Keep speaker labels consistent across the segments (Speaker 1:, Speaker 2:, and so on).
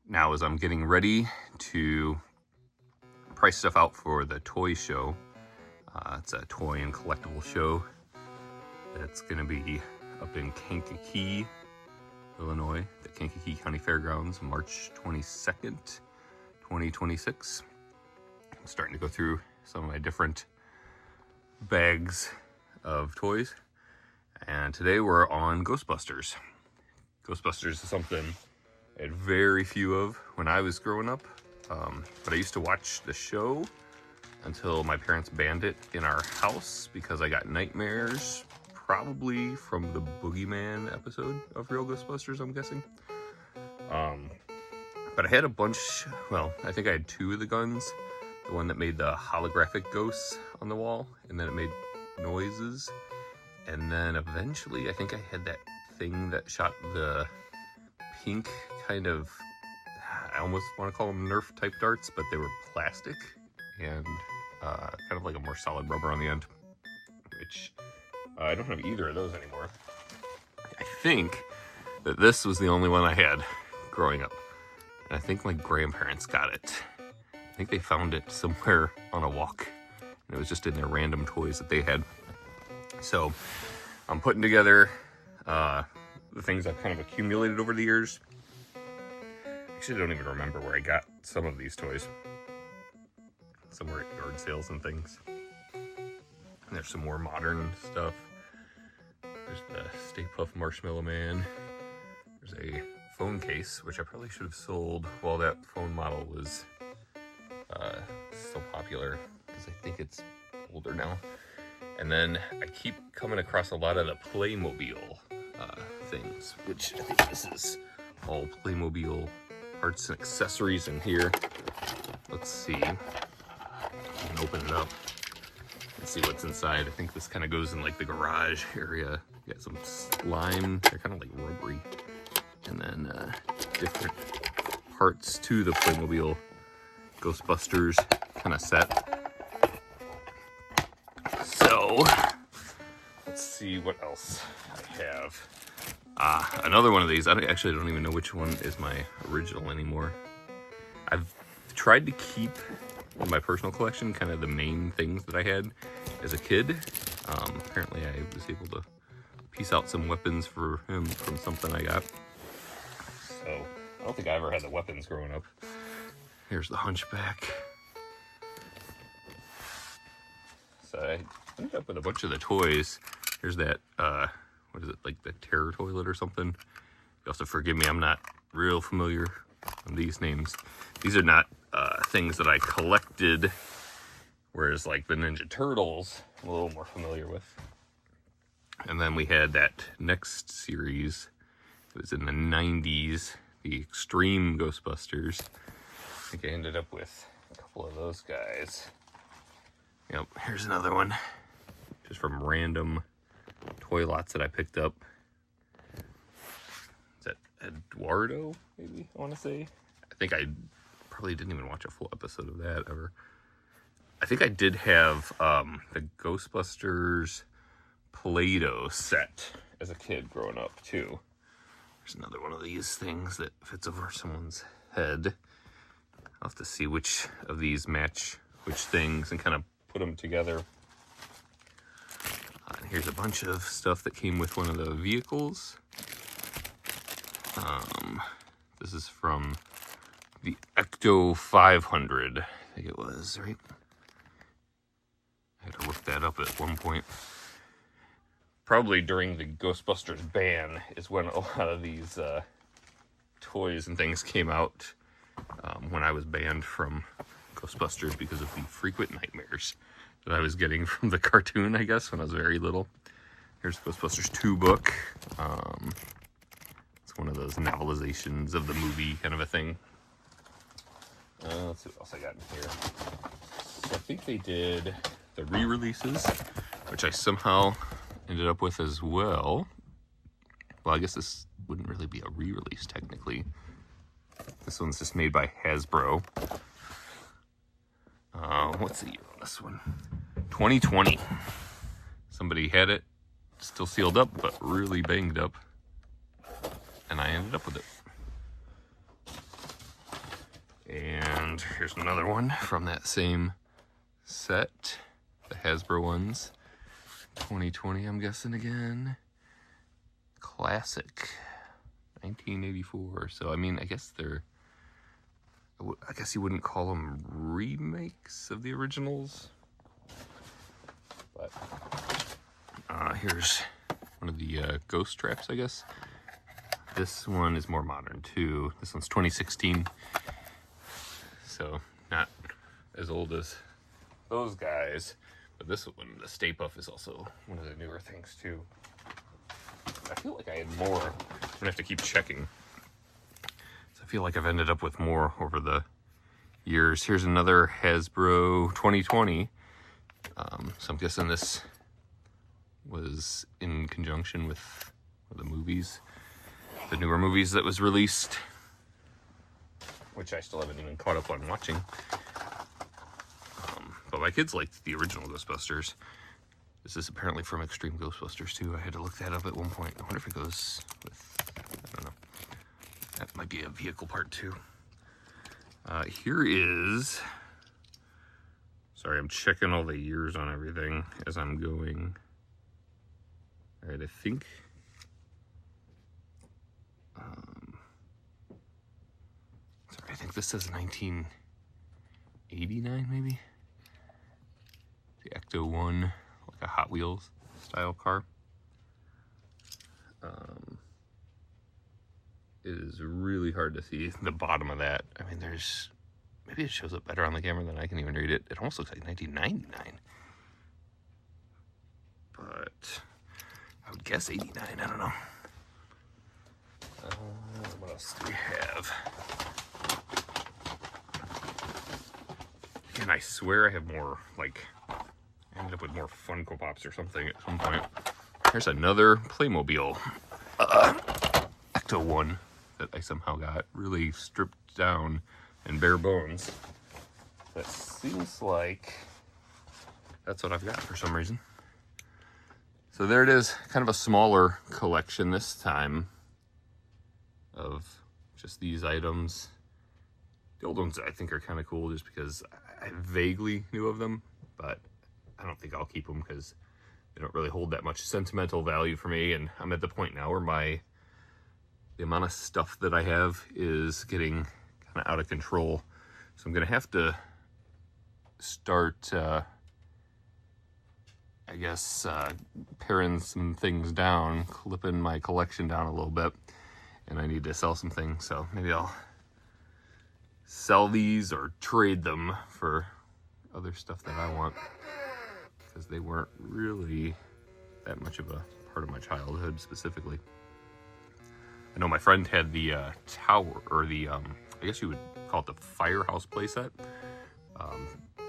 Speaker 1: Now, as I'm getting ready to price stuff out for the toy show, it's a toy and collectible show. It's going to be up in Kankakee, Illinois, the Kankakee County Fairgrounds, March 22nd, 2026. I'm starting to go through some of my different bags of toys. And today we're on Ghostbusters. Ghostbusters is something I had very few of when I was growing up. But I used to watch the show until my parents banned it in our house because I got nightmares, probably from the Boogeyman episode of Real Ghostbusters, I'm guessing. But I had a bunch, well, I think I had two of the guns. The one that made the holographic ghosts on the wall, and then it made noises. And then eventually, I think I had that thing that shot the pink kind of, I almost want to call them Nerf type darts, but they were plastic and kind of like a more solid rubber on the end, which I don't have either of those anymore. I think that this was the only one I had growing up, and I think my grandparents got it. I think they found it somewhere on a walk, and it was just in their random toys that they had. So I'm putting together the things I've kind of accumulated over the years. Actually, I don't even remember where I got some of these toys. Somewhere at yard sales and things. And there's some more modern stuff. There's the Stay Puft Marshmallow Man. There's a phone case, which I probably should have sold while that phone model was still popular, because I think it's older now. And then I keep coming across a lot of the Playmobil things, which I think this is all Playmobil parts and accessories in here. Let's see. I can open it up and see what's inside. I think this kind of goes in like the garage area. You got some slime. They're kind of like rubbery. And then different parts to the Playmobil Ghostbusters kind of set. So let's see what else I have. Another one of these. I don't even know which one is my original anymore. I've tried to keep in my personal collection kind of the main things that I had as a kid. Apparently I was able to piece out some weapons for him from something I got. So I don't think I ever had the weapons growing up. Here's the Hunchback. So I ended up with a bunch of the toys. Here's that, what is it, like the Terror Toilet or something? You have to forgive me, I'm not real familiar on these names. These are not things that I collected, whereas like the Ninja Turtles, I'm a little more familiar with. And then we had that next series. It was in the 90s, the Extreme Ghostbusters. I think I ended up with a couple of those guys. Yep, here's another one. Just from random toy lots that I picked up. Is that Eduardo, maybe, I want to say? I think I probably didn't even watch a full episode of that ever. I think I did have the Ghostbusters Play-Doh set as a kid growing up, too. There's another one of these things that fits over someone's head. I'll have to see which of these match which things and kind of put them together. And here's a bunch of stuff that came with one of the vehicles. This is from the Ecto 500, I think it was, right? I had to look that up at one point. Probably during the Ghostbusters ban is when a lot of these toys and things came out, when I was banned from Ghostbusters because of the frequent nightmares that I was getting from the cartoon, I guess, when I was very little. Here's Ghostbusters 2 book. It's one of those novelizations of the movie kind of a thing. Let's see what else I got in here. So I think they did the re-releases, which I somehow ended up with as well. Well, I guess this wouldn't really be a re-release technically. This one's just made by Hasbro. What's the year on this one? 2020. Somebody had it still sealed up, but really banged up. And I ended up with it. And here's another one from that same set. The Hasbro ones. 2020, I'm guessing again. Classic. 1984. So, I mean, I guess I guess you wouldn't call them remakes of the originals. But here's one of the ghost traps, I guess. This one is more modern too. This one's 2016. So not as old as those guys. But this one, the Stay Puft, is also one of the newer things too. I feel like I had more. I'm gonna have to keep checking. So I feel like I've ended up with more over the years. Here's another Hasbro 2020. So I'm guessing this was in conjunction with the movies, the newer movies that was released, which I still haven't even caught up on watching. But my kids liked the original Ghostbusters. This is apparently from Extreme Ghostbusters too. I had to look that up at one point. I wonder if it goes with, I don't know. That might be a vehicle part too. Here is, sorry, I'm checking all the years on everything as I'm going. All right, I think, sorry, I think this says 1989 maybe? The Ecto-1, like a Hot Wheels style car. It is really hard to see the bottom of that. I mean, maybe it shows up better on the camera than I can even read it. It almost looks like 1999. But I would guess 89, I don't know. What else do we have? And I swear I have more, like, I ended up with more Funko Pops or something at some point. Here's another Playmobil Ecto-1 that I somehow got really stripped down and bare bones. That seems like that's what I've got for some reason. So there it is, kind of a smaller collection this time of just these items. The old ones I think are kind of cool just because I vaguely knew of them, but I don't think I'll keep them because they don't really hold that much sentimental value for me. And I'm at the point now where the amount of stuff that I have is getting kind of out of control. So I'm going to have to start, I guess, paring some things down, clipping my collection down a little bit. And I need to sell some things, so maybe I'll sell these or trade them for other stuff that I want, because they weren't really that much of a part of my childhood specifically. I know my friend had the tower, or the, I guess you would call it the firehouse playset.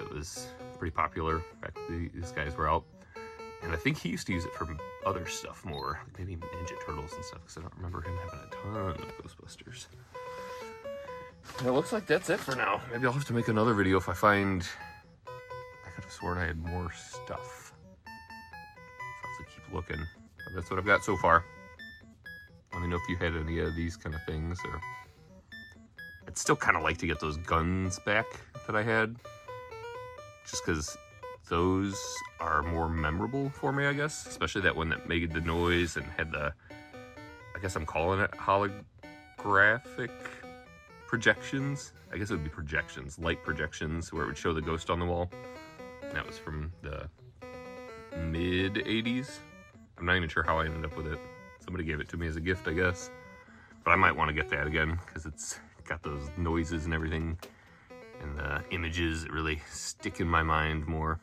Speaker 1: It was pretty popular back when these guys were out. And I think he used to use it for other stuff more, like maybe Ninja Turtles and stuff, because I don't remember him having a ton of Ghostbusters. And it looks like that's it for now. Maybe I'll have to make another video if I find, I could have sworn I had more stuff. So I'll have to keep looking. But that's what I've got so far. Let me know if you had any of these kind of things, or I'd still kind of like to get those guns back that I had, just because those are more memorable for me, I guess, especially that one that made the noise and had the, I guess I'm calling it holographic projections. I guess it would be projections, light projections, where it would show the ghost on the wall. And that was from the mid 80s. I'm not even sure how I ended up with it. Somebody gave it to me as a gift, I guess. But I might want to get that again because it's got those noises and everything. And the images that really stick in my mind more.